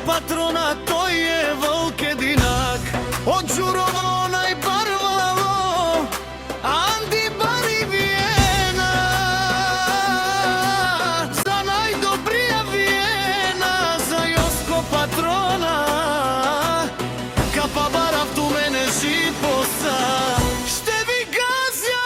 patrona, тој е волк единак. Од Ѓурово најбарвало, Анди Бари Виена, за најдобрија Виена, за Јоско Патрона. Капа барав ту мене жипоса, ще ви газја.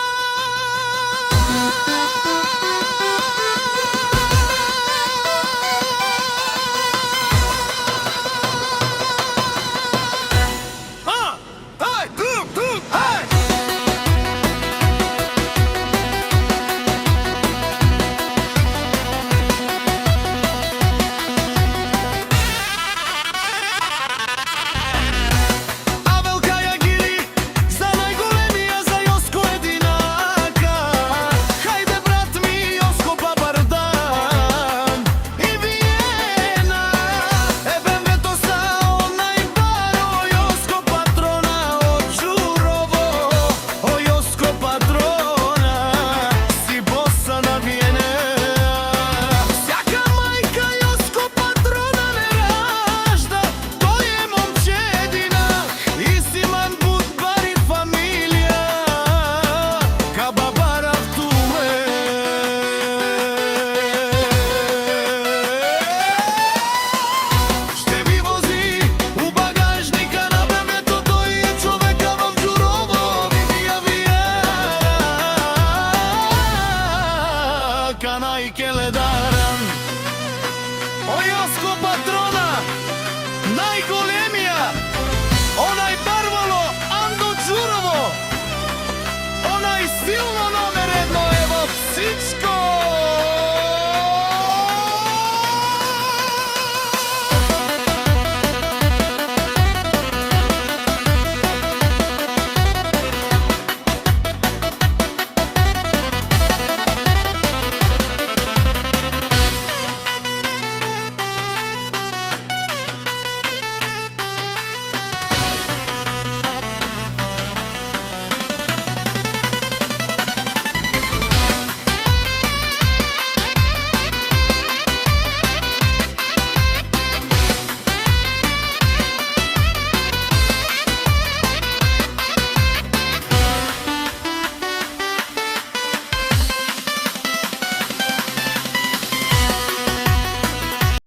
O Јоско Патрона, најголемија, онај барвало Андо Ѓурово, онај силно номер едно, ево всичко.